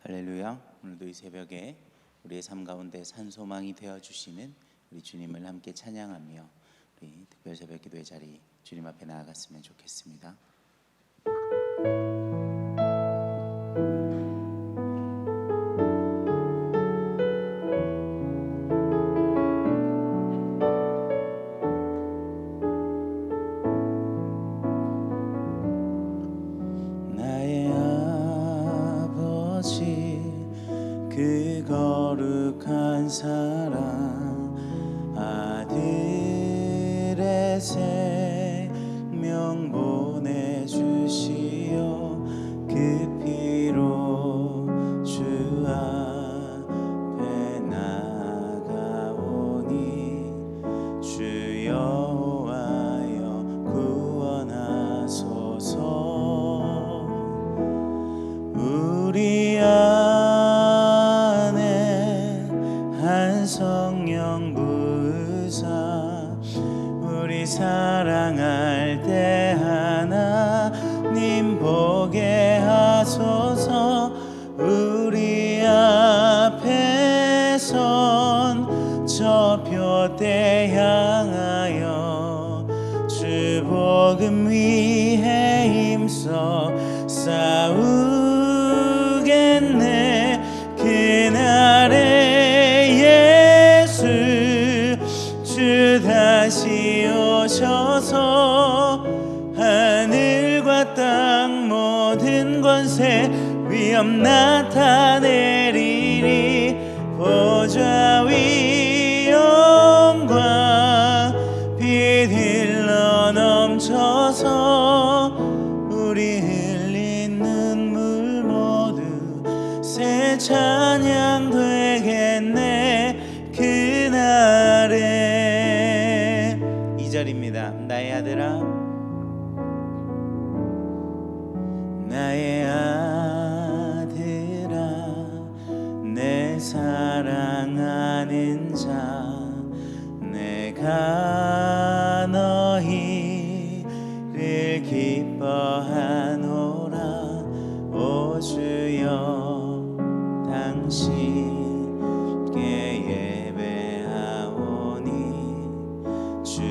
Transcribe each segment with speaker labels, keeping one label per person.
Speaker 1: 할렐루야. 오늘도 이 새벽에 우리의 삶 가운데 산소망이 되어주시는 우리 주님을 함께 찬양하며 우리 특별 새벽 기도의 자리 주님 앞에 나아갔으면 좋겠습니다. 나의 아버지 그 거룩한 사랑 아들의 생명 보내주시어 그 피로 주 앞에 나가오니 주 여호와여 구원하소서. 우리 안에 한 성령 부으사 우리 사랑할 때 하나님 보게 하소서. 우리 앞에 선 저 표대 향하여 주 복음 위해 힘써 싸우겠네. 그날에 예수 주 다시 오셔서 하늘과 땅 모든 권세 위엄 나타내리니 보좌 위 영광 빛 흘러 넘쳐서 우리 흘린 눈물 모두 새 찬양 되겠네. 그날에 2절입니다. 나의 아들아 나의 아들아 내 사랑하는 자 내가 너희를 기뻐하노라. 오 주여 당신께 예배하오니 주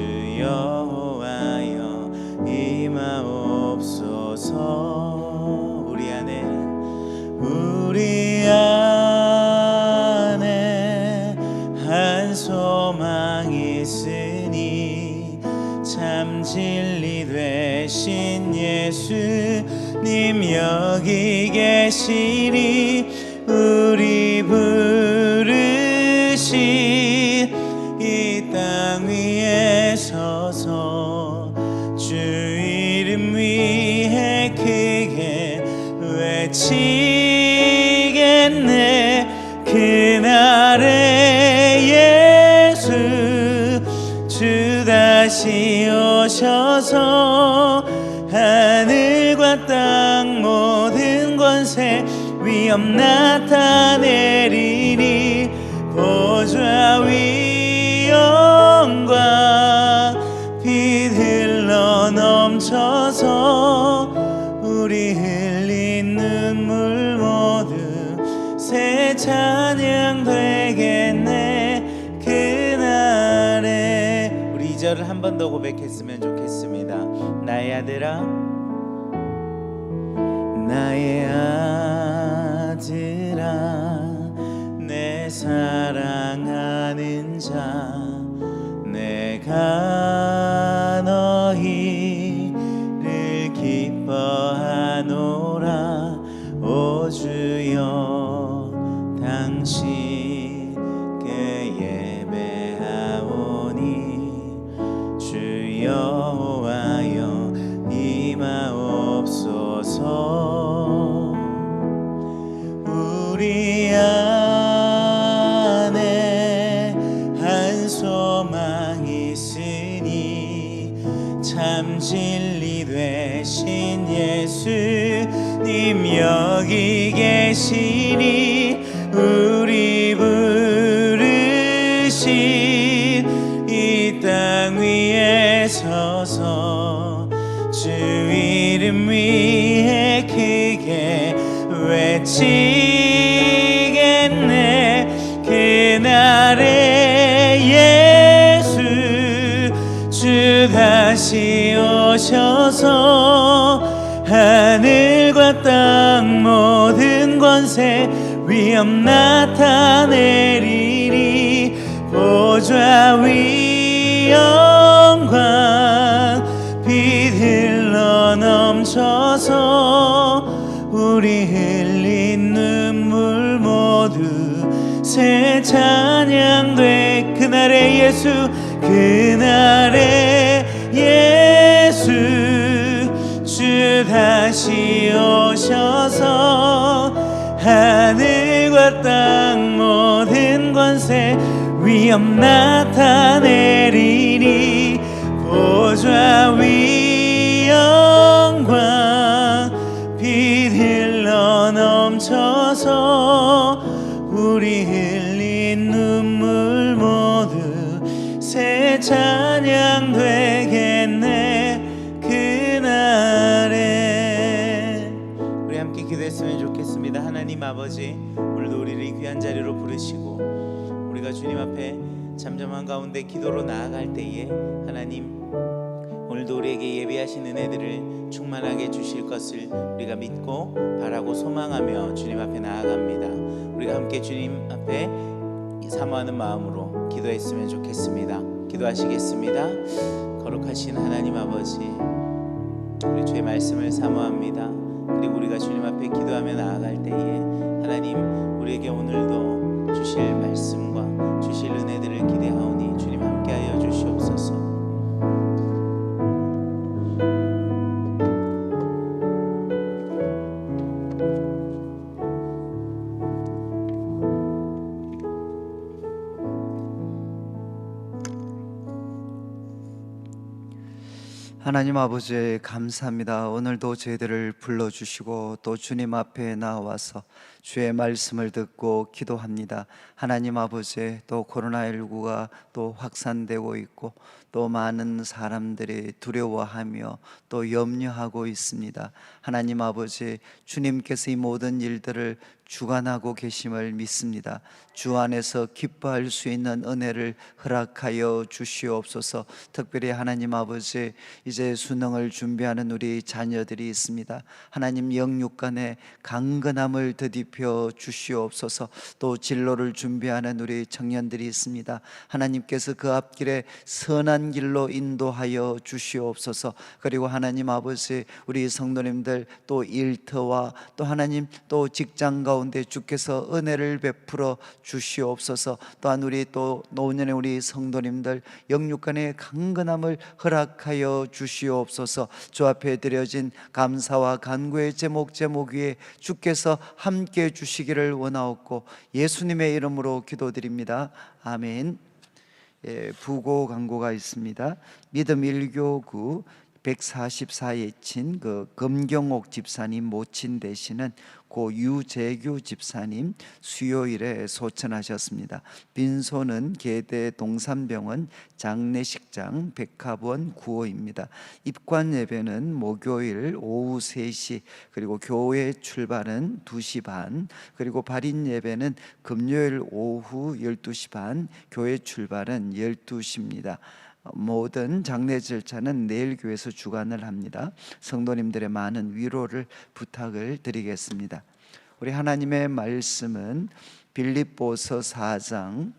Speaker 1: 여호와여 임하옵소서. 우리 안에 한 소망이 있으니 참 진리 되신 예수님 여기 계시니 우리 부르신 이 땅 위에 서서 주 이름 위해 크게 외치겠네. 그날에 예수 주 다시 오셔서 하늘과 땅 모든 권세 위엄 나타내리니 보좌 위 영광 빛 흘러 넘쳐서 우리 흘린 눈물 모두 새 찬양 되겠네. 그날에 우리 2절을 한 번 더 고백했으면 좋겠습니다. 나의 아들아 나의 아들아 내 사랑하는 자 내가 너희를 기뻐하노라. 오 주여 당신께 예배하오니 주 여호와여 임하옵소서. 우리 안에 한 소망이 있으니 참 진리 되신 예수님 여기 계시니 우리 부르신 이 땅 위에 서서 주 이름 위해 크게 외치 넘쳐서 하늘과 땅 모든 권세 위엄 나타내리니 보좌 위 영광 빛 흘러 넘쳐서 우리 흘린 눈물 모두 새 찬양돼 그날의 예수 그날의 예수 주 다시 오셔서 하늘과 땅 모든 권세 위엄 나타내리니 보좌 위 영광 빛 흘러 넘쳐서 우리 흘린 눈물 모두 새 찬양 되겠네 그날에. 우리 함께 기도했으면 좋겠습니다. 하나님 아버지, 오늘도 우리를 이 귀한 자리로 부르시고 우리가 주님 앞에 잠잠한 가운데 기도로 나아갈 때에 하나님 오늘도 우리에게 예비하신 은혜들을 충만하게 주실 것을 우리가 믿고 바라고 소망하며 주님 앞에 나아갑니다. 우리가 함께 주님 앞에 사모하는 마음으로 기도했으면 좋겠습니다. 기도하시겠습니다. 거룩하신 하나님 아버지, 우리 주의 말씀을 사모합니다. 그리고 우리가 주님 앞에 기도하며 나아갈 때에 하나님 우리에게 오늘도 주실 말씀과 주실 은혜들을 기대하오니 주님 함께하여 주시옵소서.
Speaker 2: 하나님 아버지 감사합니다. 오늘도 저희들을 불러주시고 또 주님 앞에 나와서 주의 말씀을 듣고 기도합니다. 하나님 아버지, 또 코로나19가 또 확산되고 있고 또 많은 사람들이 두려워하며 또 염려하고 있습니다. 하나님 아버지, 주님께서 이 모든 일들을 주관하고 계심을 믿습니다. 주 안에서 기뻐할 수 있는 은혜를 허락하여 주시옵소서. 특별히 하나님 아버지, 이제 수능을 준비하는 우리 자녀들이 있습니다. 하나님 영육간의 강건함을 더딥혀 주시옵소서. 또 진로를 준비하는 우리 청년들이 있습니다. 하나님께서 그 앞길에 선한 길로 인도하여 주시옵소서. 그리고 하나님 아버지, 우리 성도님들 또 일터와 또 하나님 또 직장 가운데 주께서 은혜를 베풀어 주시옵소서. 또한 우리 또 노년의 우리 성도님들 영육간의 강건함을 허락하여 주시옵소서. 주 앞에 드려진 감사와 간구의 제목 위에 주께서 함께 주시기를 원하옵고 예수님의 이름으로 기도드립니다. 아멘. 부고 광고가 있습니다. 믿음 1교구 144에 친 그 금경옥 집사님 모친 되시는 고 유재규 집사님 수요일에 소천하셨습니다. 빈소는 계대 동산병원 장례식장 백합원 9호입니다. 입관 예배는 목요일 오후 3시, 그리고 교회 출발은 2시 반, 그리고 발인 예배는 금요일 오후 12시 반, 교회 출발은 12시입니다. 모든 장례 절차는 내일 교회에서 주관을 합니다. 성도님들의 많은 위로를 부탁을 드리겠습니다. 우리 하나님의 말씀은 빌립보서 4장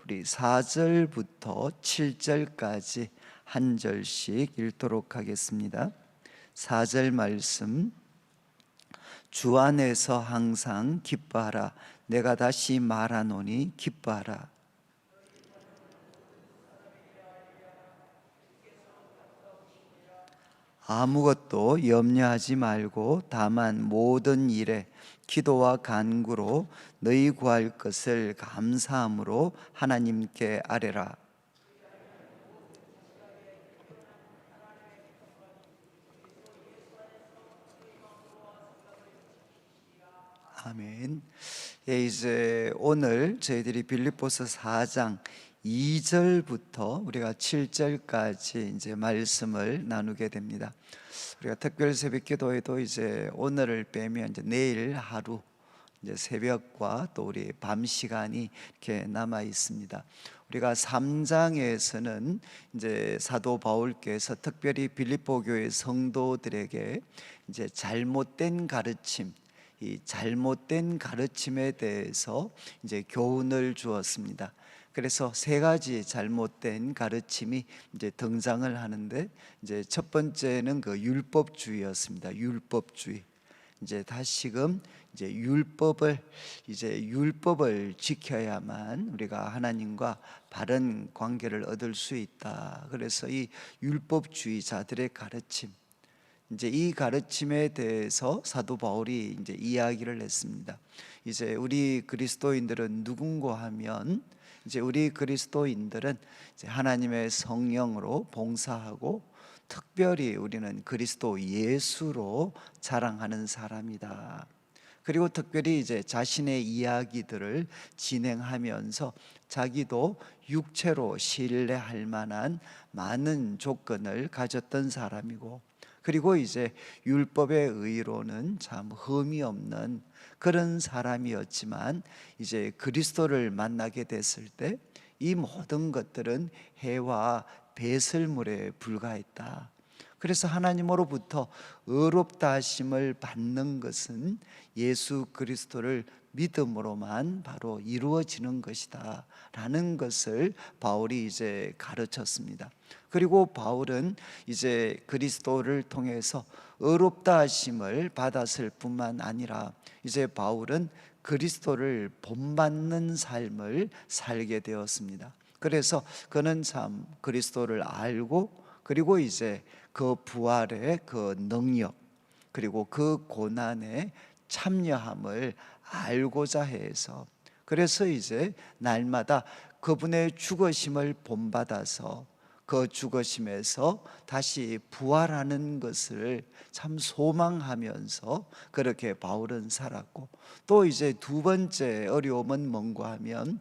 Speaker 2: 우리 4절부터 7절까지 한 절씩 읽도록 하겠습니다. 4절 말씀, 주 안에서 항상 기뻐하라. 내가 다시 말하노니 기뻐하라. 아무것도 염려하지 말고 다만 모든 일에 기도와 간구로 너희 구할 것을 감사함으로 하나님께 아뢰라. 아멘. 이제 오늘 저희들이 빌립보서 4장 2절부터 우리가 7절까지 이제 말씀을 나누게 됩니다. 우리가 특별 새벽 기도에도 이제 오늘을 빼면 이제 내일 하루 이제 새벽과 또 우리 밤 시간이 이렇게 남아 있습니다. 우리가 3장에서는 이제 사도 바울께서 특별히 빌립보 교회 성도들에게 이제 잘못된 가르침, 이 잘못된 가르침에 대해서 이제 교훈을 주었습니다. 그래서 세 가지 잘못된 가르침이 이제 등장을 하는데, 이제 첫 번째는 그 율법주의였습니다. 율법주의. 이제 다시금 이제 율법을 지켜야만 우리가 하나님과 바른 관계를 얻을 수 있다. 그래서 이 율법주의자들의 가르침, 이제 이 가르침에 대해서 사도 바울이 이제 이야기를 했습니다. 이제 우리 그리스도인들은 누군가 하면, 이제 우리 그리스도인들은 이제 하나님의 성령으로 봉사하고 특별히 우리는 그리스도 예수로 자랑하는 사람이다. 그리고 특별히 이제 자신의 이야기들을 진행하면서 자기도 육체로 신뢰할 만한 많은 조건을 가졌던 사람이고, 그리고 이제 율법의 의로는 참 흠이 없는 그런 사람이었지만, 이제 그리스도를 만나게 됐을 때 이 모든 것들은 해와 배설물에 불과했다. 그래서 하나님으로부터 의롭다 하심을 받는 것은 예수 그리스도를 믿음으로만 바로 이루어지는 것이다 라는 것을 바울이 이제 가르쳤습니다. 그리고 바울은 이제 그리스도를 통해서 의롭다 하심을 받았을 뿐만 아니라, 이제 바울은 그리스도를 본받는 삶을 살게 되었습니다. 그래서 그는 참 그리스도를 알고, 그리고 이제 그 부활의 그 능력, 그리고 그 고난에 참여함을 알고자 해서, 그래서 이제 날마다 그분의 죽으심을 본받아서 그 죽으심에서 다시 부활하는 것을 참 소망하면서 그렇게 바울은 살았고, 또 이제 두 번째 어려움은 뭔가 하면,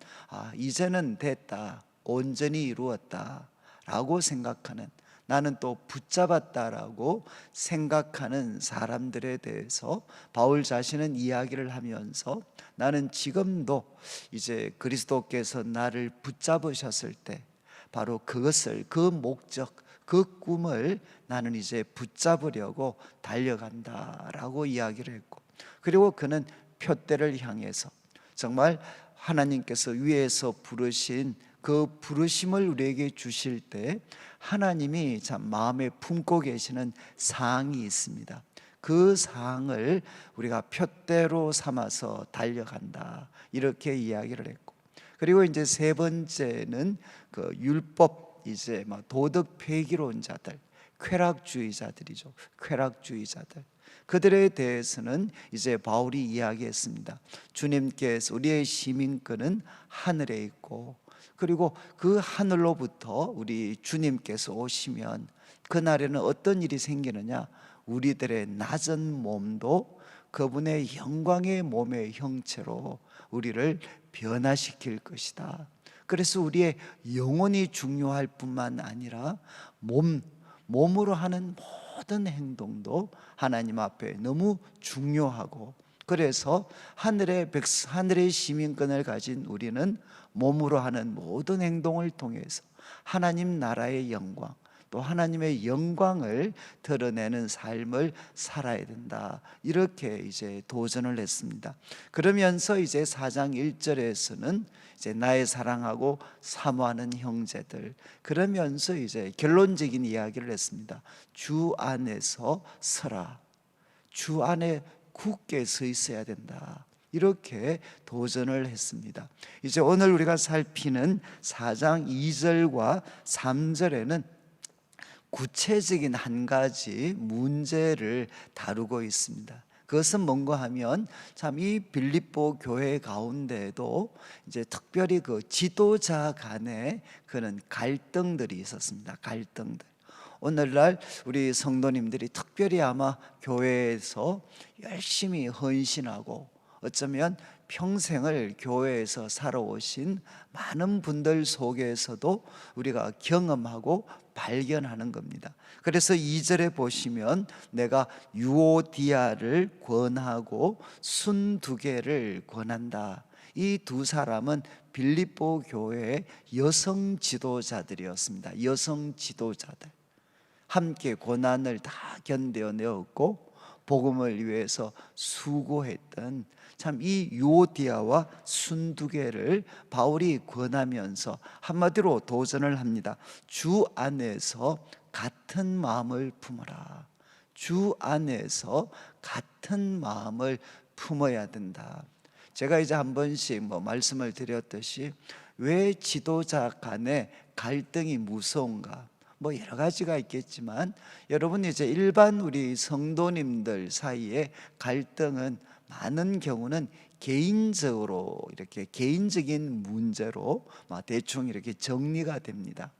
Speaker 2: 이제는 됐다, 온전히 이루었다 라고 생각하는, 나는 또 붙잡았다라고 생각하는 사람들에 대해서 바울 자신은 이야기를 하면서, 나는 지금도 이제 그리스도께서 나를 붙잡으셨을 때 바로 그것을, 그 목적, 그 꿈을 나는 이제 붙잡으려고 달려간다라고 이야기를 했고, 그리고 그는 표대를 향해서 정말 하나님께서 위에서 부르신 그 부르심을 우리에게 주실 때 하나님이 참 마음에 품고 계시는 사항이 있습니다. 그 사항을 우리가 표대로 삼아서 달려간다, 이렇게 이야기를 했고, 그리고 이제 세 번째는 그 율법, 이제 도덕 폐기론자들, 쾌락주의자들이죠. 쾌락주의자들. 그들에 대해서는 이제 바울이 이야기했습니다. 주님께서, 우리의 시민권은 하늘에 있고, 그리고 그 하늘로부터 우리 주님께서 오시면 그날에는 어떤 일이 생기느냐, 우리들의 낮은 몸도 그분의 영광의 몸의 형체로 우리를 변화시킬 것이다. 그래서 우리의 영혼이 중요할 뿐만 아니라 몸으로 하는 모든 행동도 하나님 앞에 너무 중요하고, 그래서 하늘의 시민권을 가진 우리는 몸으로 하는 모든 행동을 통해서 하나님 나라의 영광, 또 하나님의 영광을 드러내는 삶을 살아야 된다, 이렇게 이제 도전을 했습니다. 그러면서 이제 4장 1절에서는 이제 나의 사랑하고 사모하는 형제들, 그러면서 이제 결론적인 이야기를 했습니다. 주 안에서 서라, 주 안에 굳게 서 있어야 된다, 이렇게 도전을 했습니다. 이제 오늘 우리가 살피는 4장 2절과 3절에는 구체적인 한 가지 문제를 다루고 있습니다. 그것은 뭔가 하면, 참 이 빌립보 교회 가운데도 이제 특별히 그 지도자 간에 그런 갈등들이 있었습니다. 갈등들. 오늘날 우리 성도님들이 특별히 아마 교회에서 열심히 헌신하고, 어쩌면 평생을 교회에서 살아오신 많은 분들 속에서도 우리가 경험하고 발견하는 겁니다. 그래서 2절에 보시면, 내가 유오디아를 권하고 순두개를 권한다. 이 두 사람은 빌립보 교회의 여성 지도자들이었습니다. 여성 지도자들, 함께 고난을 다 견뎌내었고 복음을 위해서 수고했던 참 이 유오디아와 순두개를 바울이 권하면서 한마디로 도전을 합니다. 주 안에서 같은 마음을 품어라. 주 안에서 같은 마음을 품어야 된다. 제가 이제 한 번씩 말씀을 드렸듯이 왜 지도자 간의 갈등이 무서운가? 여러 가지가 있겠지만 여러분, 이제 일반 우리 성도님들 사이에 갈등은 많은 경우는 개인적으로, 이렇게 개인적인 문제로 대충 이렇게 정리가 됩니다.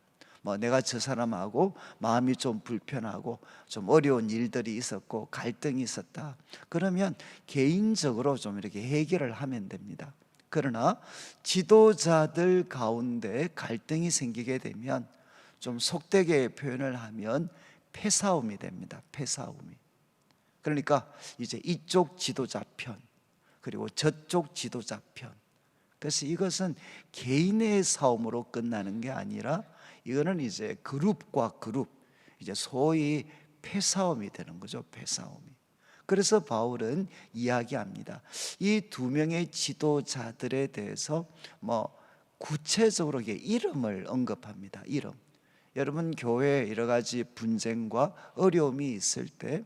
Speaker 2: 내가 저 사람하고 마음이 좀 불편하고 좀 어려운 일들이 있었고 갈등이 있었다, 그러면 개인적으로 좀 이렇게 해결을 하면 됩니다. 그러나 지도자들 가운데 갈등이 생기게 되면 좀 속되게 표현을 하면 패싸움이 됩니다. 패싸움이. 그러니까 이제 이쪽 지도자 편, 그리고 저쪽 지도자 편. 그래서 이것은 개인의 싸움으로 끝나는 게 아니라 이거는 이제 그룹과 그룹, 이제 소위 패싸움이 되는 거죠. 패싸움이. 그래서 바울은 이야기합니다. 이 두 명의 지도자들에 대해서 구체적으로 이름을 언급합니다. 이름. 여러분, 교회에 여러 가지 분쟁과 어려움이 있을 때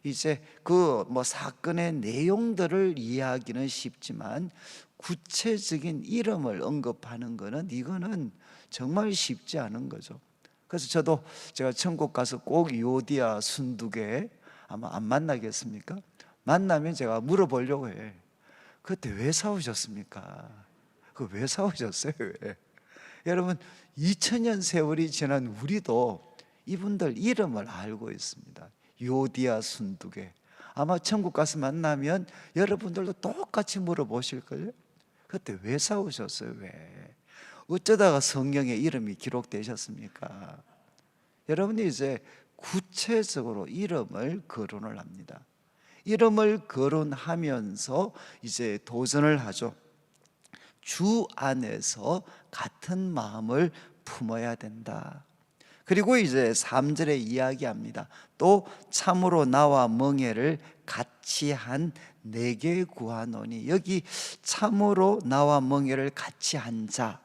Speaker 2: 이제 그 사건의 내용들을 이해하기는 쉽지만 구체적인 이름을 언급하는 거는, 이거는 정말 쉽지 않은 거죠. 그래서 제가 천국 가서 꼭 유오디아 순두개 아마 안 만나겠습니까? 만나면 제가 물어보려고 해. 그때 왜 싸우셨습니까? 왜 싸우셨어요? 왜? 여러분, 2000년 세월이 지난 우리도 이분들 이름을 알고 있습니다. 유오디아 순두개. 아마 천국 가서 만나면 여러분들도 똑같이 물어보실걸요? 그때 왜 싸우셨어요? 왜? 어쩌다가 성경에 이름이 기록되셨습니까? 여러분이 이제 구체적으로 이름을 거론을 합니다. 이름을 거론하면서 이제 도전을 하죠. 주 안에서 같은 마음을 품어야 된다. 그리고 이제 3절에 이야기합니다. 또 참으로 나와 멍에를 같이 한 내게 구하노니, 여기 참으로 나와 멍에를 같이 한 자,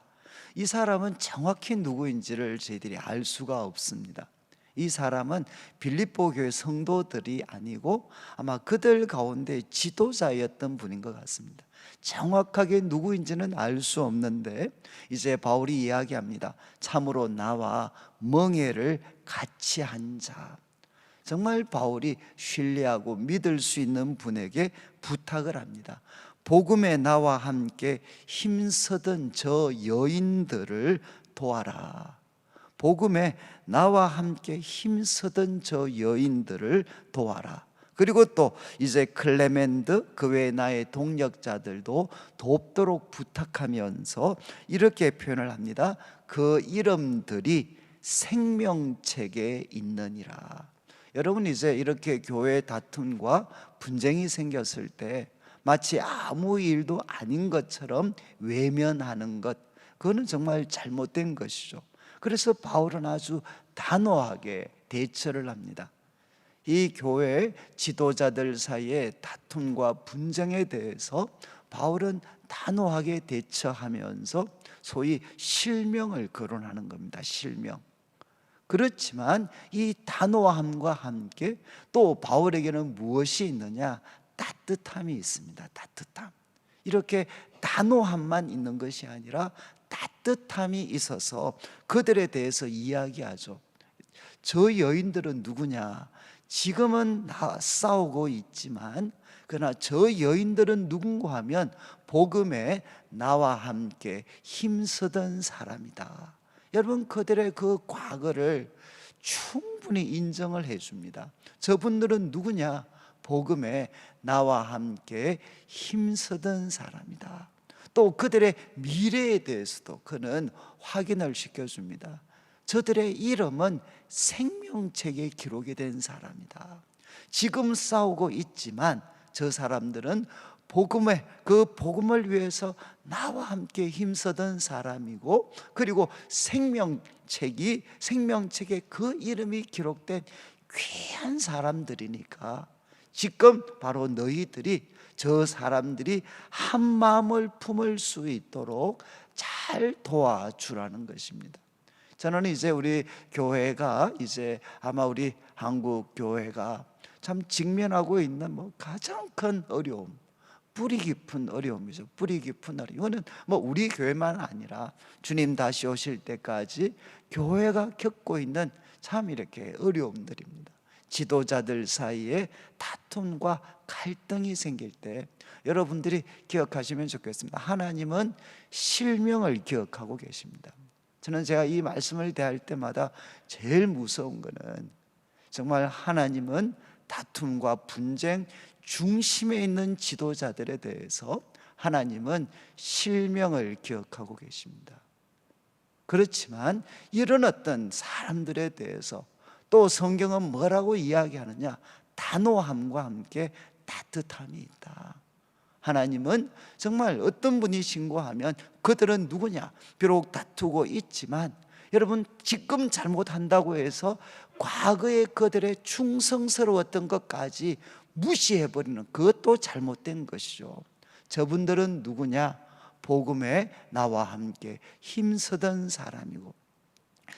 Speaker 2: 이 사람은 정확히 누구인지를 저희들이 알 수가 없습니다. 이 사람은 빌립보 교회 성도들이 아니고 아마 그들 가운데 지도자였던 분인 것 같습니다. 정확하게 누구인지는 알 수 없는데 이제 바울이 이야기합니다. 참으로 나와 멍에를 같이 한 자. 정말 바울이 신뢰하고 믿을 수 있는 분에게 부탁을 합니다. 복음에 나와 함께 힘쓰던 저 여인들을 도와라. 복음에 나와 함께 힘쓰던 저 여인들을 도와라. 그리고 또 이제 클레멘드, 그 외에 나의 동역자들도 돕도록 부탁하면서 이렇게 표현을 합니다. 그 이름들이 생명책에 있느니라. 여러분, 이제 이렇게 교회 다툼과 분쟁이 생겼을 때 마치 아무 일도 아닌 것처럼 외면하는 것, 그거는 정말 잘못된 것이죠. 그래서 바울은 아주 단호하게 대처를 합니다. 이 교회 지도자들 사이의 다툼과 분쟁에 대해서 바울은 단호하게 대처하면서 소위 실명을 거론하는 겁니다. 실명. 그렇지만 이 단호함과 함께 또 바울에게는 무엇이 있느냐? 따뜻함이 있습니다. 따뜻함. 이렇게 단호함만 있는 것이 아니라 따뜻함이 있어서 그들에 대해서 이야기하죠. 저 여인들은 누구냐? 지금은 싸우고 있지만 그러나 저 여인들은 누군가 하면 복음에 나와 함께 힘쓰던 사람이다. 여러분, 그들의 그 과거를 충분히 인정을 해줍니다. 저분들은 누구냐? 복음에 나와 함께 힘쓰던 사람이다. 또 그들의 미래에 대해서도 그는 확인을 시켜줍니다. 저들의 이름은 생명책에 기록이 된 사람이다. 지금 싸우고 있지만 저 사람들은 그 복음을 위해서 나와 함께 힘쓰던 사람이고, 그리고 생명책에 그 이름이 기록된 귀한 사람들이니까 지금 바로 너희들이 저 사람들이 한 마음을 품을 수 있도록 잘 도와주라는 것입니다. 저는 이제 우리 교회가 아마 우리 한국 교회가 참 직면하고 있는 가장 큰 어려움, 뿌리 깊은 어려움이죠. 뿌리 깊은 어려움. 이거는 우리 교회만 아니라 주님 다시 오실 때까지 교회가 겪고 있는 참 이렇게 어려움들입니다. 지도자들 사이에 다툼과 갈등이 생길 때 여러분들이 기억하시면 좋겠습니다. 하나님은 실명을 기억하고 계십니다. 저는 제가 이 말씀을 대할 때마다 제일 무서운 거는 정말 하나님은 다툼과 분쟁 중심에 있는 지도자들에 대해서 하나님은 실명을 기억하고 계십니다. 그렇지만 이런 어떤 사람들에 대해서 또 성경은 뭐라고 이야기하느냐? 단호함과 함께 따뜻함이 있다. 하나님은 정말 어떤 분이신고 하면 그들은 누구냐? 비록 다투고 있지만 여러분, 지금 잘못한다고 해서 과거에 그들의 충성스러웠던 것까지 무시해버리는 그것도 잘못된 것이죠. 저분들은 누구냐? 복음에 나와 함께 힘쓰던 사람이고,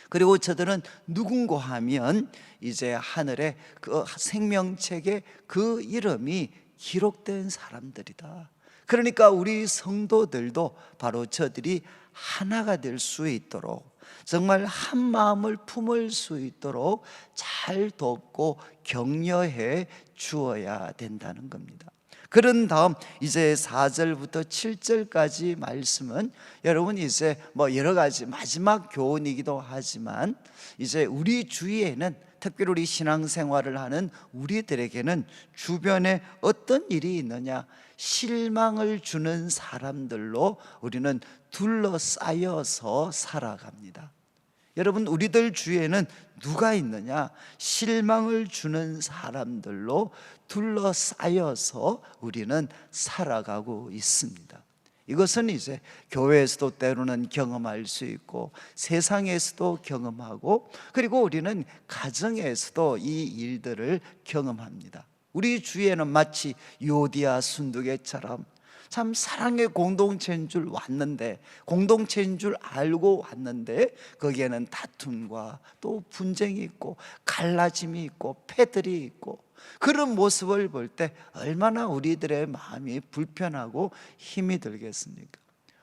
Speaker 2: 그리고 저들은 누군가 하면 이제 하늘에 그 생명책에 그 이름이 기록된 사람들이다. 그러니까 우리 성도들도 바로 저들이 하나가 될 수 있도록, 정말 한 마음을 품을 수 있도록 잘 돕고 격려해 주어야 된다는 겁니다. 그런 다음 이제 4절부터 7절까지 말씀은 여러분 이제 여러 가지 마지막 교훈이기도 하지만 이제 우리 주위에는, 특별히 우리 신앙생활을 하는 우리들에게는 주변에 어떤 일이 있느냐? 실망을 주는 사람들로 우리는 둘러싸여서 살아갑니다. 여러분, 우리들 주위에는 누가 있느냐? 실망을 주는 사람들로 둘러싸여서 우리는 살아가고 있습니다. 이것은 이제 교회에서도 때로는 경험할 수 있고 세상에서도 경험하고, 그리고 우리는 가정에서도 이 일들을 경험합니다. 우리 주위에는 마치 요디아 순두개처럼 참 사랑의 공동체인 줄 왔는데, 공동체인 줄 알고 왔는데 거기에는 다툼과 또 분쟁이 있고 갈라짐이 있고 패들이 있고, 그런 모습을 볼 때 얼마나 우리들의 마음이 불편하고 힘이 들겠습니까?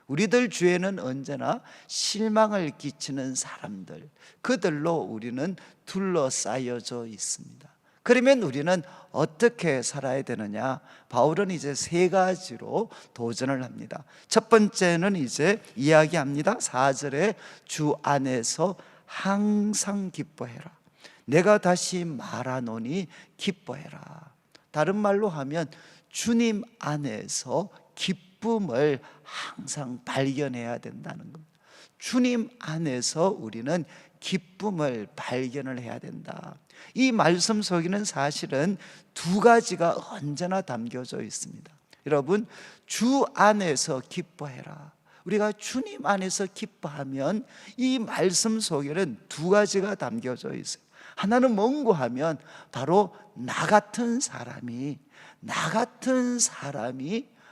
Speaker 2: 우리들 주위에는 언제나 실망을 끼치는 사람들, 그들로 우리는 둘러싸여져 있습니다. 그러면 우리는 어떻게 살아야 되느냐? 바울은 이제 3가지로 도전을 합니다. 첫 번째는 이제 이야기합니다. 4절에 주 안에서 항상 기뻐해라. 내가 다시 말하노니 기뻐해라. 다른 말로 하면 주님 안에서 기쁨을 항상 발견해야 된다는 겁니다. 주님 안에서 우리는 기쁨을 발견을 해야 된다. 이 말씀 속에는 사실은 2가지가 언제나 담겨져 있습니다. 여러분, 주 안에서 기뻐해라. 우리가 주님 안에서 기뻐하면 이 말씀 속에는 2가지가 담겨져 있어요. 하나는 뭔고 하면 바로 나 같은 사람이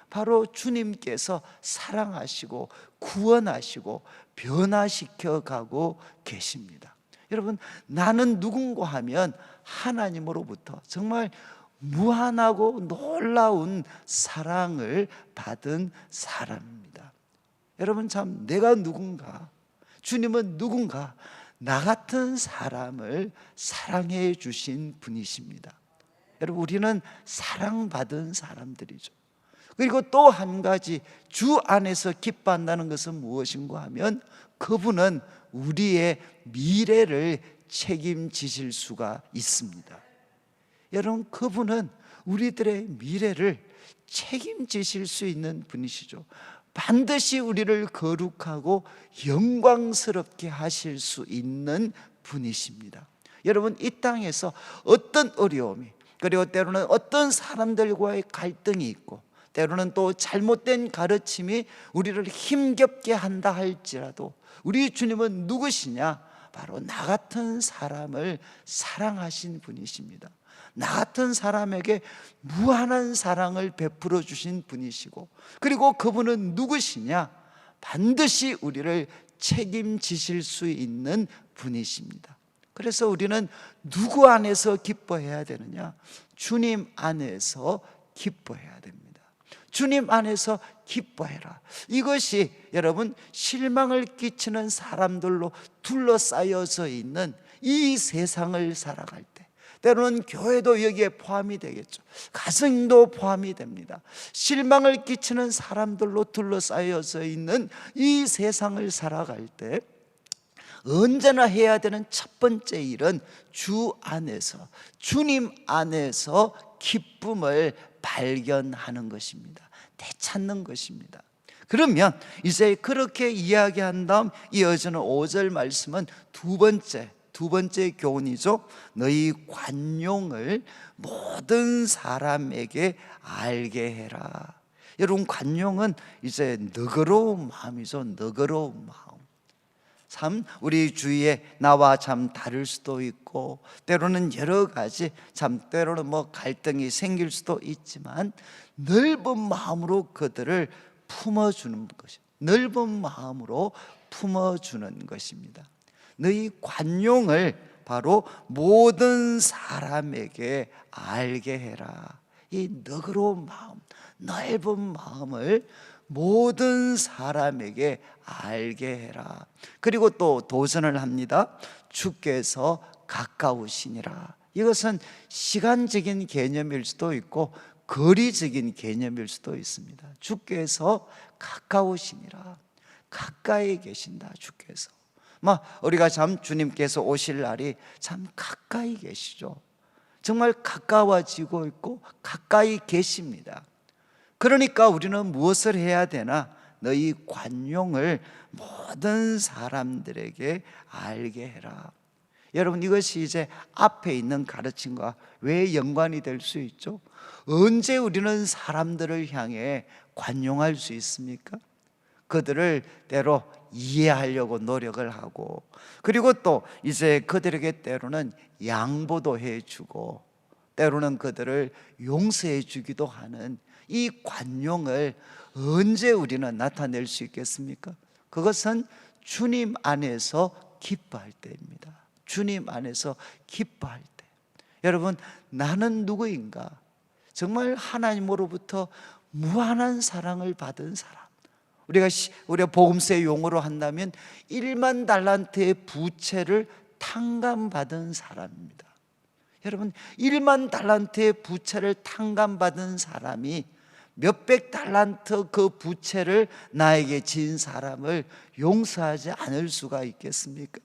Speaker 2: 바로 주님께서 사랑하시고 구원하시고 변화시켜 가고 계십니다. 여러분, 나는 누군가 하면 하나님으로부터 정말 무한하고 놀라운 사랑을 받은 사람입니다. 여러분, 참 내가 누군가, 주님은 누군가, 나 같은 사람을 사랑해 주신 분이십니다. 여러분, 우리는 사랑받은 사람들이죠. 그리고 또 한 가지, 주 안에서 기뻐한다는 것은 무엇인가 하면 그분은 우리의 미래를 책임지실 수가 있습니다. 여러분, 그분은 우리들의 미래를 책임지실 수 있는 분이시죠. 반드시 우리를 거룩하고 영광스럽게 하실 수 있는 분이십니다. 여러분, 이 땅에서 어떤 어려움이, 그리고 때로는 어떤 사람들과의 갈등이 있고 때로는 또 잘못된 가르침이 우리를 힘겹게 한다 할지라도 우리 주님은 누구시냐? 바로 나 같은 사람을 사랑하신 분이십니다. 나 같은 사람에게 무한한 사랑을 베풀어 주신 분이시고, 그리고 그분은 누구시냐? 반드시 우리를 책임지실 수 있는 분이십니다. 그래서 우리는 누구 안에서 기뻐해야 되느냐? 주님 안에서 기뻐해야 됩니다. 주님 안에서 기뻐해라. 이것이 여러분, 실망을 끼치는 사람들로 둘러싸여져 있는 이 세상을 살아갈 때, 때로는 교회도 여기에 포함이 되겠죠. 가정도 포함이 됩니다. 실망을 끼치는 사람들로 둘러싸여져 있는 이 세상을 살아갈 때 언제나 해야 되는 첫 번째 일은 주 안에서, 주님 안에서 기쁨을 발견하는 것입니다. 되찾는 것입니다. 그러면 이제 그렇게 이야기한 다음 이어지는 5절 말씀은 두 번째 교훈이죠. 너희 관용을 모든 사람에게 알게 해라. 여러분, 관용은 이제 너그러운 마음이죠. 너그러운 마음. 참 우리 주위에 나와 참 다를 수도 있고, 때로는 여러 가지 때로는 뭐 갈등이 생길 수도 있지만 넓은 마음으로 그들을 품어주는 것이, 넓은 마음으로 품어주는 것입니다. 너희 관용을 바로 모든 사람에게 알게 해라. 이 너그러운 마음, 넓은 마음을 모든 사람에게 알게 해라. 그리고 또 도전을 합니다. 주께서 가까우시니라. 이것은 시간적인 개념일 수도 있고 거리적인 개념일 수도 있습니다. 주께서 가까우시니라. 가까이 계신다. 주께서 우리가 참 주님께서 오실 날이 참 가까이 계시죠. 정말 가까워지고 있고 가까이 계십니다. 그러니까 우리는 무엇을 해야 되나? 너희 관용을 모든 사람들에게 알게 해라. 여러분, 이것이 이제 앞에 있는 가르침과 왜 연관이 될 수 있죠? 언제 우리는 사람들을 향해 관용할 수 있습니까? 그들을 때로 이해하려고 노력을 하고, 그리고 또 이제 그들에게 때로는 양보도 해주고, 때로는 그들을 용서해 주기도 하는 이 관용을 언제 우리는 나타낼 수 있겠습니까? 그것은 주님 안에서 기뻐할 때입니다. 주님 안에서 기뻐할 때. 여러분, 나는 누구인가? 정말 하나님으로부터 무한한 사랑을 받은 사람. 우리가 복음서의 용어로 한다면 1만 달란트의 부채를 탕감받은 사람입니다. 여러분, 1만 달란트의 부채를 탕감받은 사람이 몇백 달란트 그 부채를 나에게 지은 사람을 용서하지 않을 수가 있겠습니까?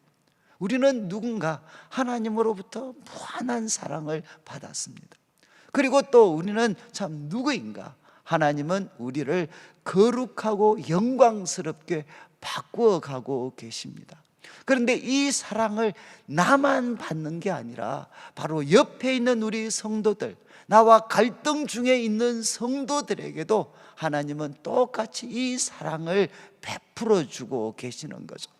Speaker 2: 우리는 누군가 하나님으로부터 무한한 사랑을 받았습니다. 그리고 또 우리는 참 누구인가? 하나님은 우리를 거룩하고 영광스럽게 바꾸어가고 계십니다. 그런데 이 사랑을 나만 받는 게 아니라 바로 옆에 있는 우리 성도들, 나와 갈등 중에 있는 성도들에게도 하나님은 똑같이 이 사랑을 베풀어 주고 계시는 거죠.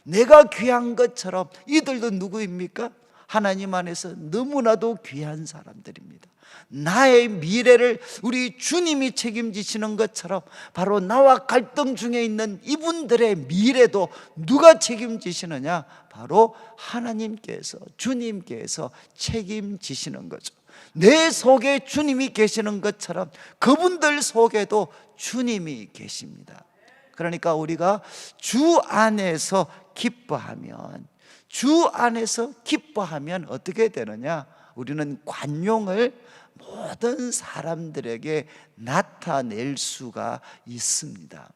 Speaker 2: 내가 귀한 것처럼 이들도 누구입니까? 하나님 안에서 너무나도 귀한 사람들입니다. 나의 미래를 우리 주님이 책임지시는 것처럼 바로 나와 갈등 중에 있는 이분들의 미래도 누가 책임지시느냐? 바로 하나님께서, 주님께서 책임지시는 거죠. 내 속에 주님이 계시는 것처럼 그분들 속에도 주님이 계십니다. 그러니까 우리가 주 안에서 기뻐하면, 주 안에서 기뻐하면 어떻게 되느냐? 우리는 관용을 모든 사람들에게 나타낼 수가 있습니다.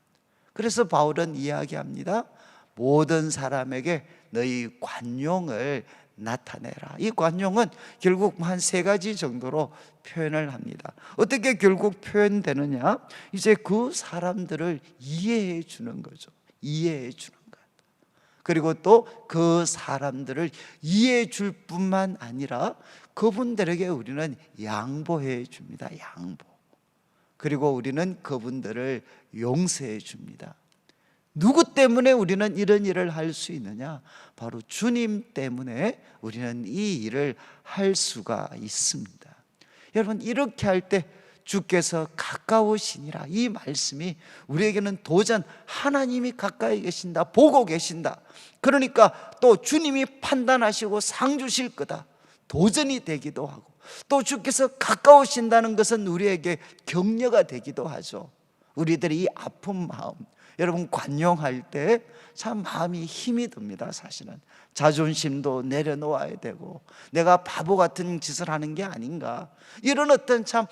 Speaker 2: 그래서 바울은 이야기합니다. 모든 사람에게 너희 관용을 나타내라. 이 관용은 결국 한 3가지 정도로 표현을 합니다. 어떻게 결국 표현되느냐? 이제 그 사람들을 이해해 주는 거죠. 이해해 주는 것. 그리고 또 그 사람들을 이해해 줄 뿐만 아니라 그분들에게 우리는 양보해 줍니다. 양보. 그리고 우리는 그분들을 용서해 줍니다. 누구 때문에 우리는 이런 일을 할 수 있느냐? 바로 주님 때문에 우리는 이 일을 할 수가 있습니다. 여러분, 이렇게 할 때 주께서 가까우시니라, 이 말씀이 우리에게는 도전, 하나님이 가까이 계신다, 보고 계신다, 그러니까 또 주님이 판단하시고 상 주실 거다, 도전이 되기도 하고, 또 주께서 가까우신다는 것은 우리에게 격려가 되기도 하죠. 우리들의 이 아픈 마음, 여러분, 관용할 때 참 마음이 힘이 듭니다. 사실은 자존심도 내려놓아야 되고, 내가 바보 같은 짓을 하는 게 아닌가, 이런 어떤 참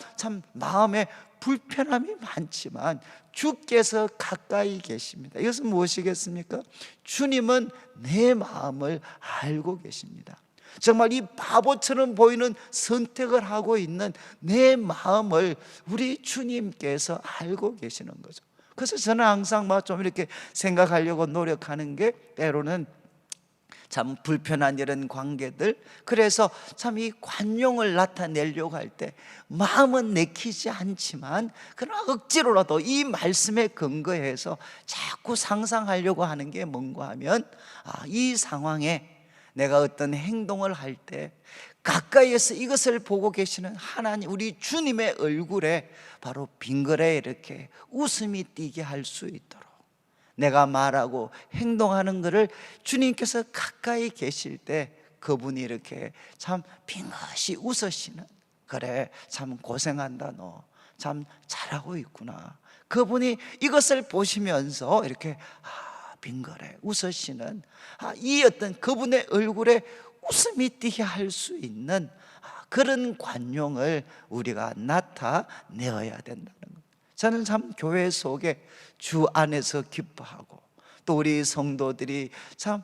Speaker 2: 마음에 불편함이 많지만 주께서 가까이 계십니다. 이것은 무엇이겠습니까? 주님은 내 마음을 알고 계십니다. 정말 이 바보처럼 보이는 선택을 하고 있는 내 마음을 우리 주님께서 알고 계시는 거죠. 그래서 저는 항상 좀 이렇게 생각하려고 노력하는 게, 때로는 참 불편한 이런 관계들, 그래서 참 이 관용을 나타내려고 할 때 마음은 내키지 않지만 그러나 억지로라도 이 말씀에 근거해서 자꾸 상상하려고 하는 게 뭔가 하면, 이 상황에 내가 어떤 행동을 할 때 가까이에서 이것을 보고 계시는 하나님, 우리 주님의 얼굴에 바로 빙그레 이렇게 웃음이 띄게 할 수 있도록, 내가 말하고 행동하는 것을 주님께서 가까이 계실 때 그분이 이렇게 참 빙긋이 웃으시는, 그래 참 고생한다, 너 참 잘하고 있구나, 그분이 이것을 보시면서 이렇게 빙그레 웃으시는, 이 어떤 그분의 얼굴에 웃음이 띄게 할 수 있는 그런 관용을 우리가 나타내어야 된다는 것. 저는 참 교회 속에 주 안에서 기뻐하고, 또 우리 성도들이 참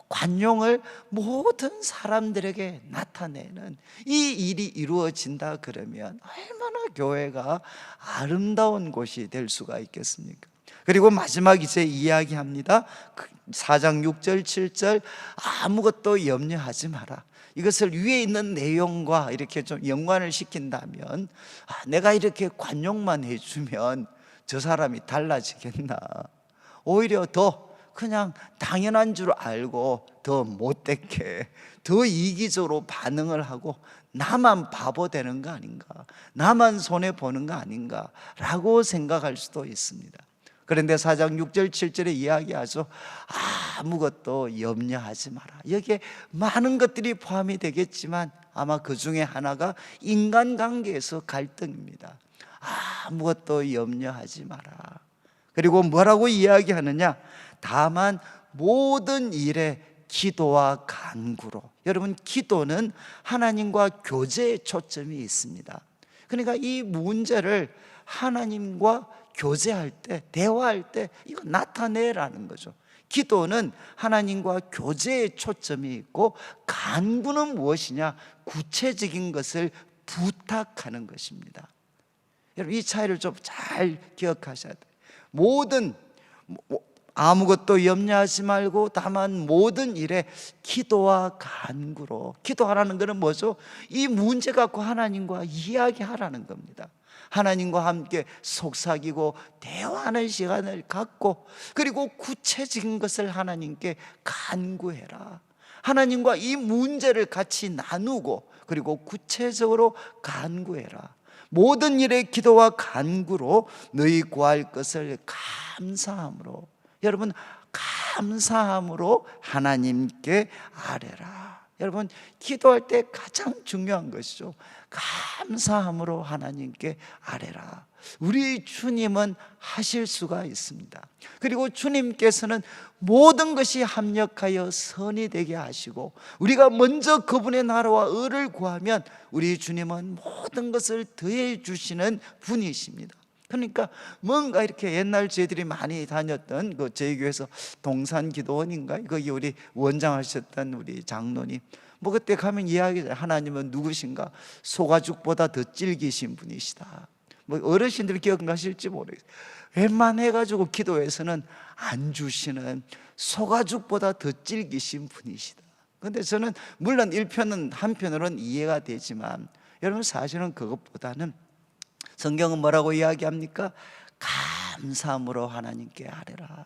Speaker 2: 관용을 모든 사람들에게 나타내는 이 일이 이루어진다 그러면 얼마나 교회가 아름다운 곳이 될 수가 있겠습니까? 그리고 마지막 이제 이야기합니다. 4장 6절 7절, 아무것도 염려하지 마라. 이것을 위에 있는 내용과 이렇게 좀 연관을 시킨다면, 내가 이렇게 관용만 해주면 저 사람이 달라지겠나, 오히려 더 그냥 당연한 줄 알고 더 못되게, 더 이기적으로 반응을 하고 나만 바보 되는 거 아닌가, 나만 손해보는 거 아닌가 라고 생각할 수도 있습니다. 그런데 4장 6절 7절에 이야기하죠. 아무것도 염려하지 마라. 여기에 많은 것들이 포함이 되겠지만 아마 그 중에 하나가 인간관계에서 갈등입니다. 아무것도 염려하지 마라. 그리고 뭐라고 이야기하느냐? 다만 모든 일에 기도와 간구로. 여러분, 기도는 하나님과 교제에 초점이 있습니다. 그러니까 이 문제를 하나님과 교제할 때, 대화할 때 이거 나타내라는 거죠. 기도는 하나님과 교제에 초점이 있고, 간구는 무엇이냐? 구체적인 것을 부탁하는 것입니다. 여러분, 이 차이를 좀 잘 기억하셔야 돼요. 아무것도 염려하지 말고 다만 모든 일에 기도와 간구로. 기도하라는 것은 뭐죠? 이 문제 갖고 하나님과 이야기하라는 겁니다. 하나님과 함께 속삭이고 대화하는 시간을 갖고, 그리고 구체적인 것을 하나님께 간구해라. 하나님과 이 문제를 같이 나누고, 그리고 구체적으로 간구해라. 모든 일에 기도와 간구로 너희 구할 것을 감사함으로. 여러분, 감사함으로 하나님께 아뢰라. 여러분, 기도할 때 가장 중요한 것이죠. 감사함으로 하나님께 아뢰라. 우리 주님은 하실 수가 있습니다. 그리고 주님께서는 모든 것이 합력하여 선이 되게 하시고, 우리가 먼저 그분의 나라와 의를 구하면 우리 주님은 모든 것을 더해 주시는 분이십니다. 그러니까 뭔가 이렇게 옛날 저희들이 많이 다녔던 그 저희 교회에서 동산기도원인가, 거기 우리 원장하셨던 우리 장로님, 그때 가면 이야기해요. 하나님은 누구신가? 소가죽보다 더 질기신 분이시다. 어르신들 기억나실지 모르겠어요. 웬만해가지고 기도에서는 안 주시는 소가죽보다 더 질기신 분이시다. 그런데 저는 물론 한편으로는 이해가 되지만, 여러분, 사실은 그것보다는 성경은 뭐라고 이야기합니까? 감사함으로 하나님께 아뢰라.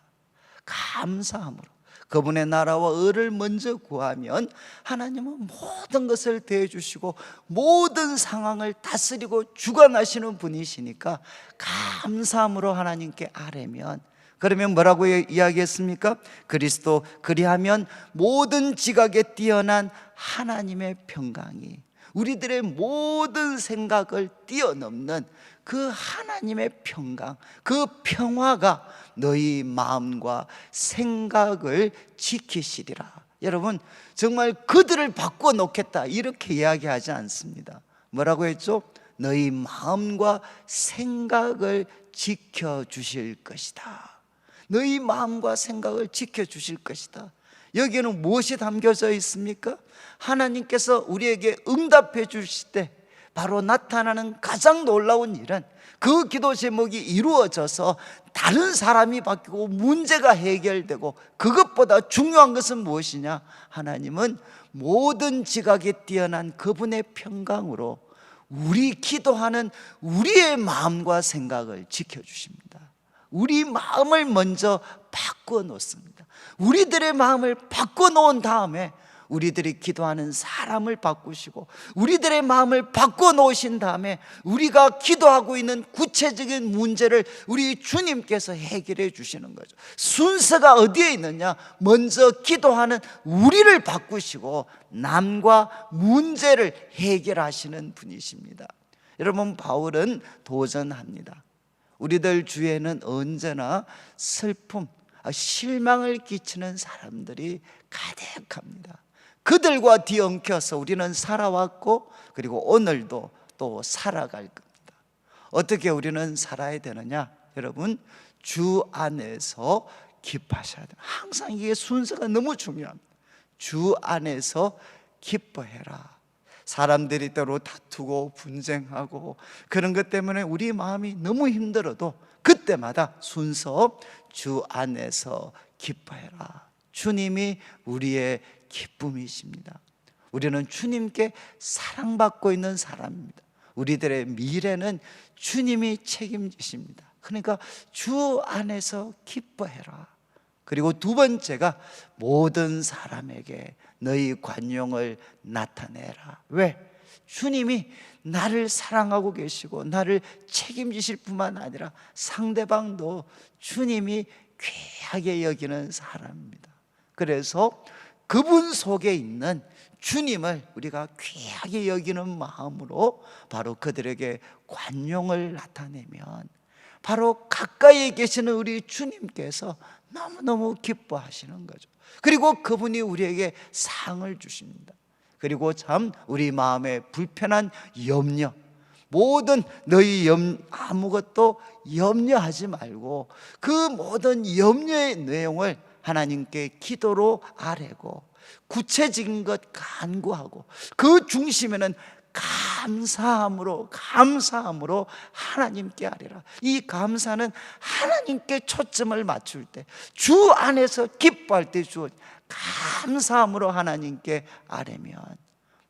Speaker 2: 감사함으로 그분의 나라와 의를 먼저 구하면 하나님은 모든 것을 대해주시고 모든 상황을 다스리고 주관하시는 분이시니까 감사함으로 하나님께 아뢰면, 그러면 뭐라고 이야기했습니까? 그리스도 그리하면 모든 지각에 뛰어난 하나님의 평강이, 우리들의 모든 생각을 뛰어넘는 그 하나님의 평강, 그 평화가 너희 마음과 생각을 지키시리라. 여러분, 정말 그들을 바꿔놓겠다 이렇게 이야기하지 않습니다. 뭐라고 했죠? 너희 마음과 생각을 지켜주실 것이다. 너희 마음과 생각을 지켜주실 것이다. 여기에는 무엇이 담겨져 있습니까? 하나님께서 우리에게 응답해 주실 때 바로 나타나는 가장 놀라운 일은 그 기도 제목이 이루어져서 다른 사람이 바뀌고 문제가 해결되고, 그것보다 중요한 것은 무엇이냐? 하나님은 모든 지각에 뛰어난 그분의 평강으로 우리 기도하는 우리의 마음과 생각을 지켜주십니다. 우리 마음을 먼저 바꿔놓습니다. 우리들의 마음을 바꿔놓은 다음에 우리들이 기도하는 사람을 바꾸시고, 우리들의 마음을 바꿔놓으신 다음에 우리가 기도하고 있는 구체적인 문제를 우리 주님께서 해결해 주시는 거죠. 순서가 어디에 있느냐? 먼저 기도하는 우리를 바꾸시고 남과 문제를 해결하시는 분이십니다. 여러분, 바울은 도전합니다. 우리들 주위에는 언제나 슬픔, 실망을 끼치는 사람들이 가득합니다. 그들과 뒤엉켜서 우리는 살아왔고, 그리고 오늘도 또 살아갈 겁니다. 어떻게 우리는 살아야 되느냐? 여러분, 주 안에서 기뻐하셔야 돼요. 항상 이게 순서가 너무 중요합니다. 주 안에서 기뻐해라. 사람들이 때로 다투고 분쟁하고 그런 것 때문에 우리 마음이 너무 힘들어도 그때마다 순서 주 안에서 기뻐해라. 주님이 우리의 기쁨이십니다. 우리는 주님께 사랑받고 있는 사람입니다. 우리들의 미래는 주님이 책임지십니다. 그러니까 주 안에서 기뻐해라. 그리고 두 번째가 모든 사람에게 너희 관용을 나타내라. 왜? 주님이 나를 사랑하고 계시고 나를 책임지실 뿐만 아니라 상대방도 주님이 귀하게 여기는 사람입니다. 그래서 그분 속에 있는 주님을 우리가 귀하게 여기는 마음으로 바로 그들에게 관용을 나타내면 바로 가까이에 계시는 우리 주님께서 너무너무 기뻐하시는 거죠. 그리고 그분이 우리에게 상을 주십니다. 그리고 참 우리 마음에 불편한 염려, 모든 너희 아무것도 염려하지 말고 그 모든 염려의 내용을 하나님께 기도로 아뢰고 구체적인 것 간구하고 그 중심에는 감사함으로 하나님께 아뢰라. 이 감사는 하나님께 초점을 맞출 때, 주 안에서 기뻐할 때 주 감사함으로 하나님께 아뢰면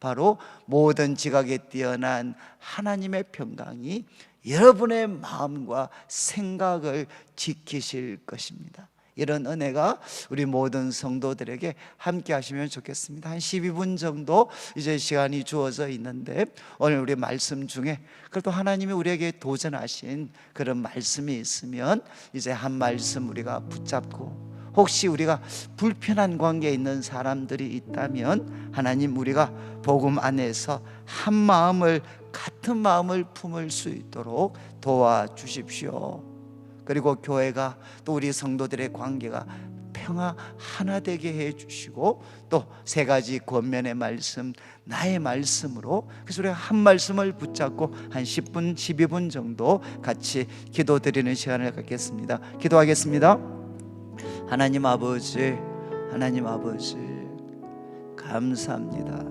Speaker 2: 바로 모든 지각에 뛰어난 하나님의 평강이 여러분의 마음과 생각을 지키실 것입니다. 이런 은혜가 우리 모든 성도들에게 함께 하시면 좋겠습니다. 한 12분 정도 이제 시간이 주어져 있는데, 오늘 우리 말씀 중에 그래도 하나님이 우리에게 도전하신 그런 말씀이 있으면 이제 한 말씀 우리가 붙잡고, 혹시 우리가 불편한 관계에 있는 사람들이 있다면 하나님, 우리가 복음 안에서 한 마음을, 같은 마음을 품을 수 있도록 도와주십시오. 그리고 교회가 또 우리 성도들의 관계가 평화 하나 되게 해주시고, 또 세 가지 권면의 말씀, 나의 말씀으로, 그래서 우리가 한 말씀을 붙잡고 한 10분, 12분 정도 같이 기도드리는 시간을 갖겠습니다. 기도하겠습니다. 하나님 아버지, 하나님 아버지, 감사합니다.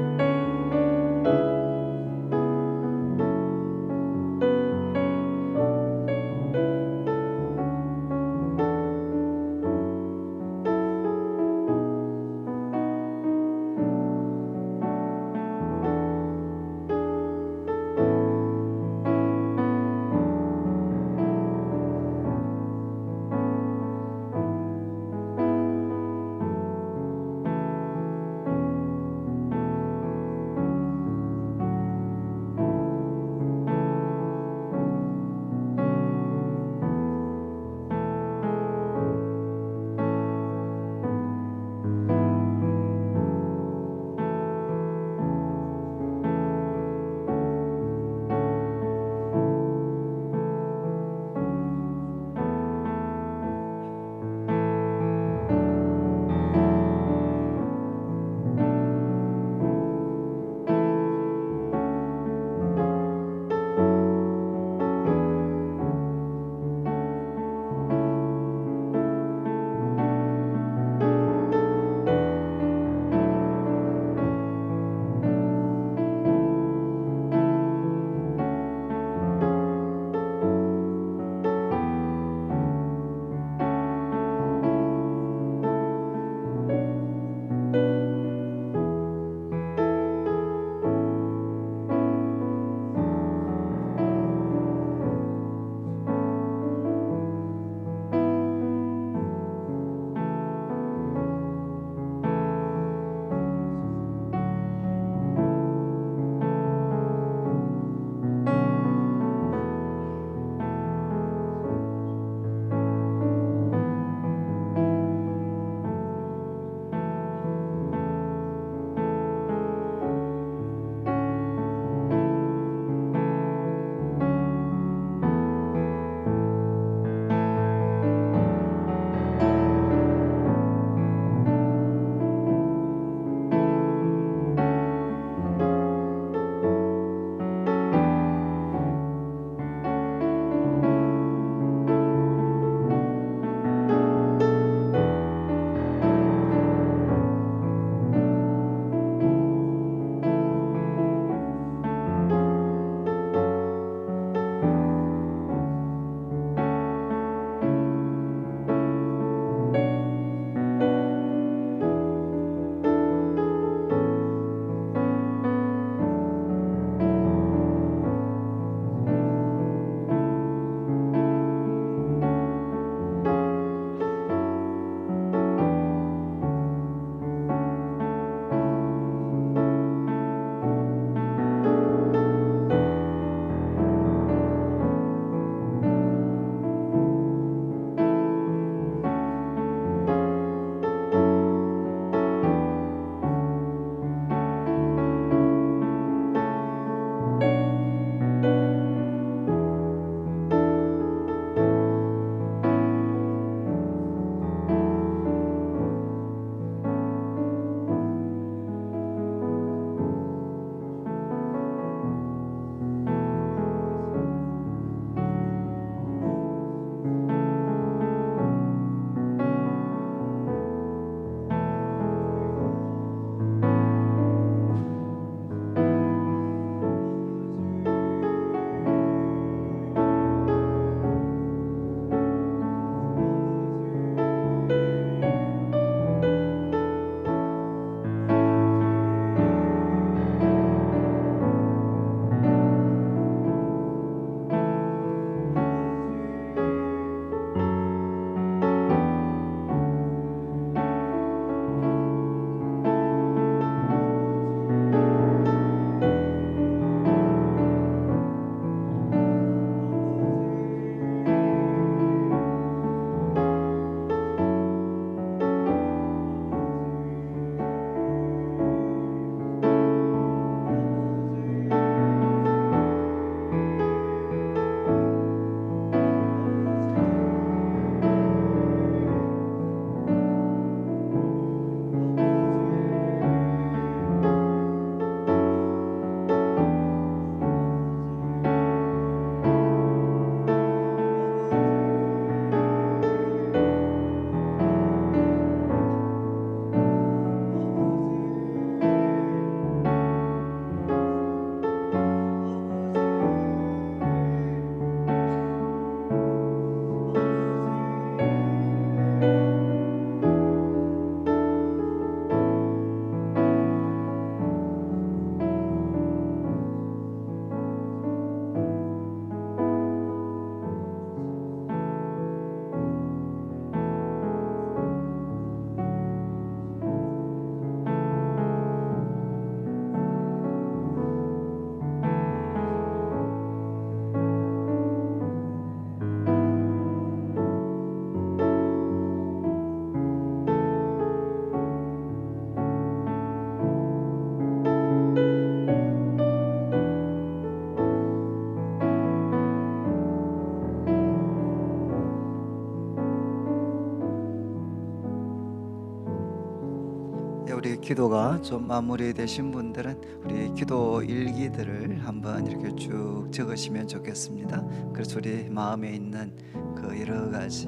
Speaker 2: 기도가 좀 마무리되신 분들은 우리 기도 일기들을 한번 이렇게 쭉 적으시면 좋겠습니다. 그래서 우리 마음에 있는 그 여러 가지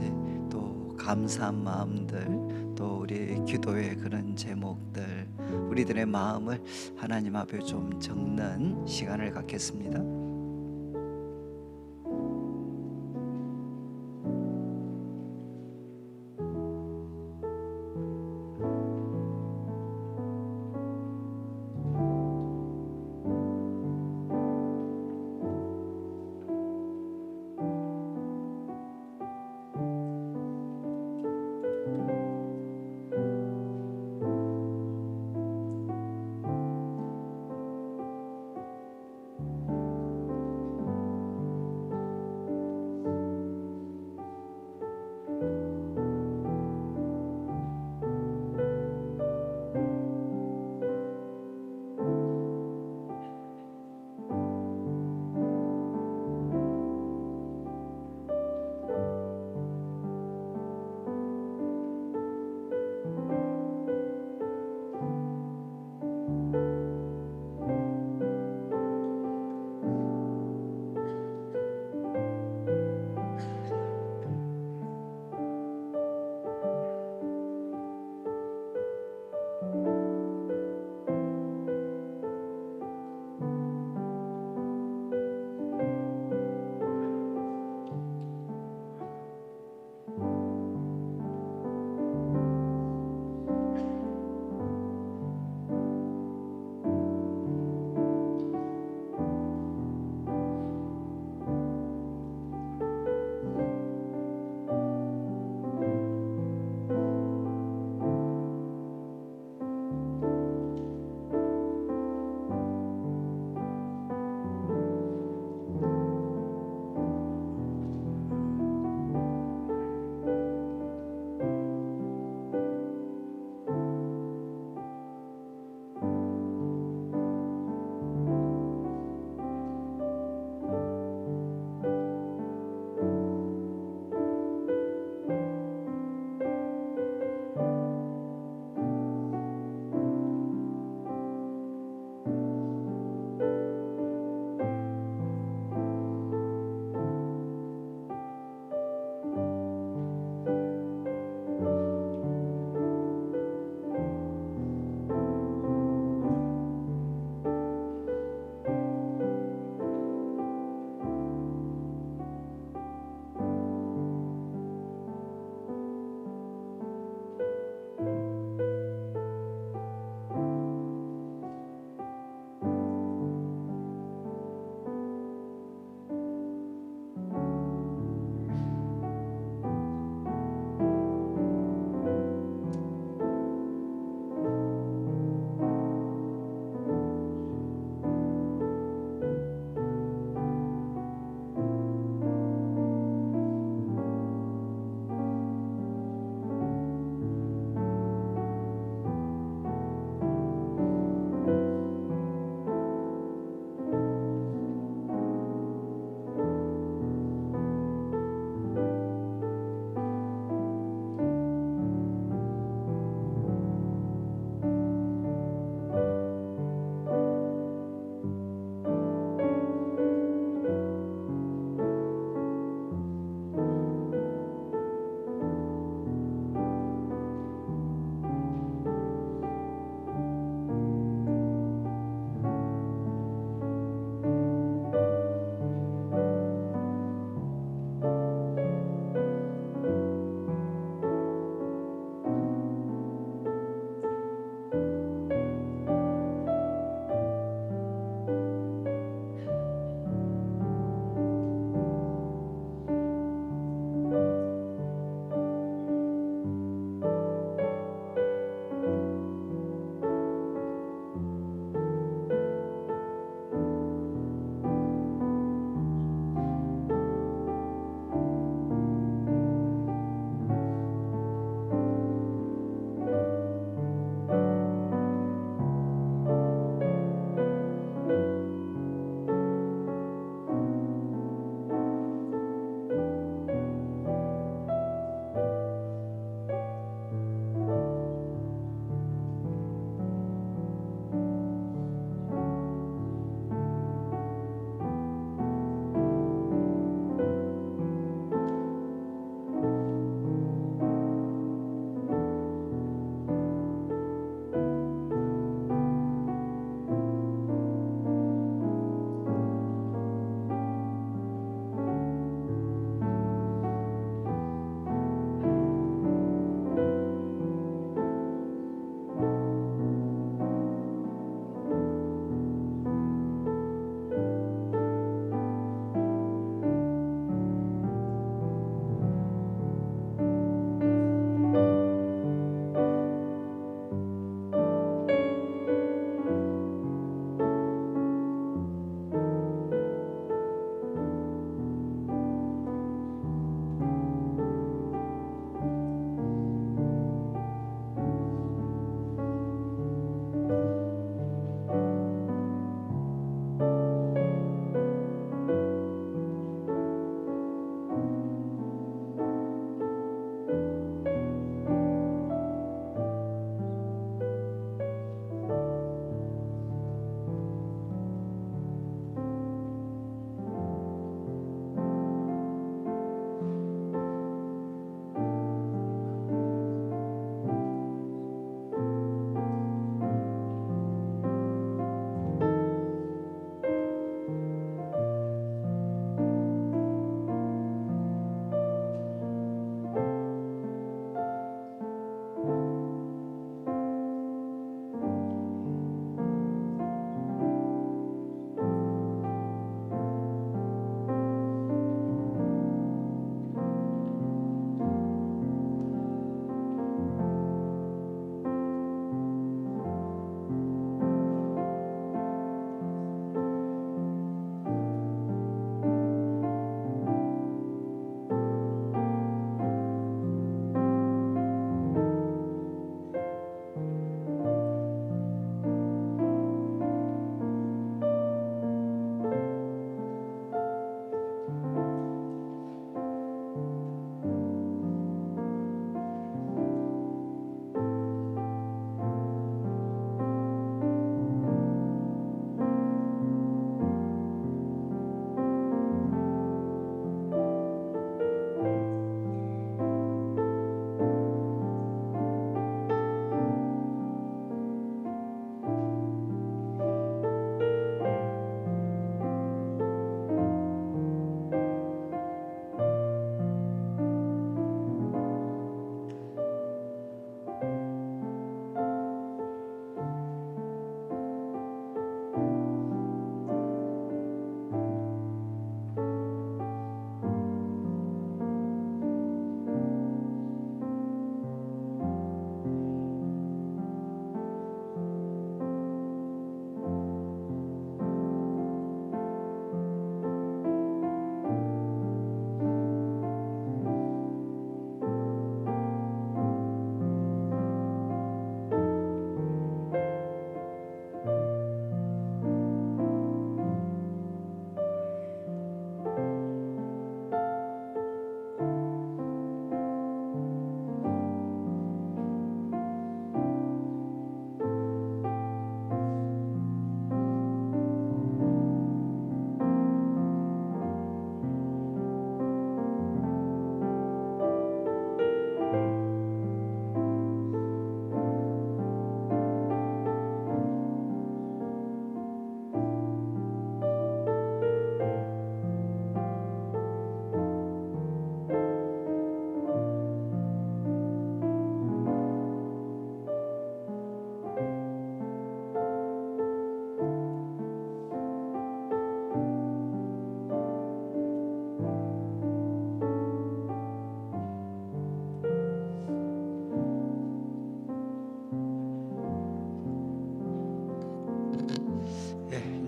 Speaker 2: 또 감사한 마음들, 또 우리 기도의 그런 제목들, 우리들의 마음을 하나님 앞에 좀 적는 시간을 갖겠습니다.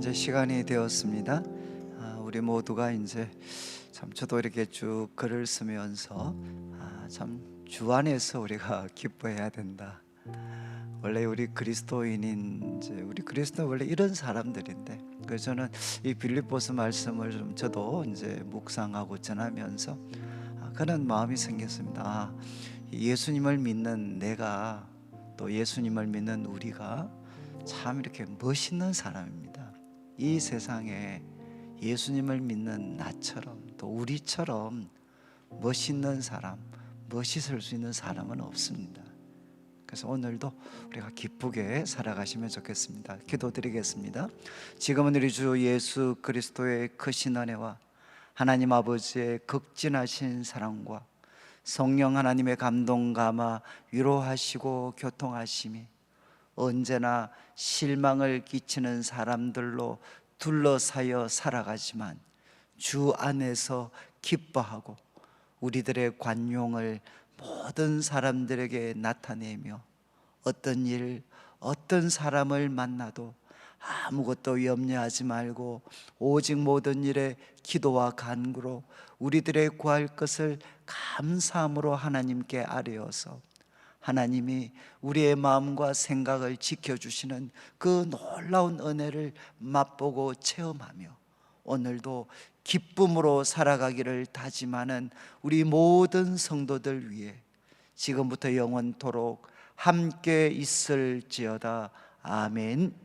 Speaker 2: 이제 시간이 되었습니다. 우리 모두가 이제 참 저도 이렇게 쭉 글을 쓰면서 참 주 안에서 우리가 기뻐해야 된다. 원래 우리 그리스도인인 이제 우리 그리스도 원래 이런 사람들인데, 그래서 저는 이 빌립보서 말씀을 좀 저도 이제 묵상하고 전하면서 그런 마음이 생겼습니다. 예수님을 믿는 내가 또 예수님을 믿는 우리가 참 이렇게 멋있는 사람입니다. 이 세상에 예수님을 믿는 나처럼 또 우리처럼 멋있는 사람, 멋있을 수 있는 사람은 없습니다. 그래서 오늘도 우리가 기쁘게 살아가시면 좋겠습니다. 기도드리겠습니다. 지금은 우리 주 예수 그리스도의 크신 은혜와 하나님 아버지의 극진하신 사랑과 성령 하나님의 감동 감화 위로하시고 교통하심이 언제나 실망을 끼치는 사람들로 둘러싸여 살아가지만 주 안에서 기뻐하고 우리들의 관용을 모든 사람들에게 나타내며 어떤 일, 어떤 사람을 만나도 아무것도 염려하지 말고 오직 모든 일에 기도와 간구로 우리들의 구할 것을 감사함으로 하나님께 아뢰어서 하나님이 우리의 마음과 생각을 지켜주시는 그 놀라운 은혜를 맛보고 체험하며 오늘도 기쁨으로 살아가기를 다짐하는 우리 모든 성도들 위해 지금부터 영원토록 함께 있을지어다. 아멘.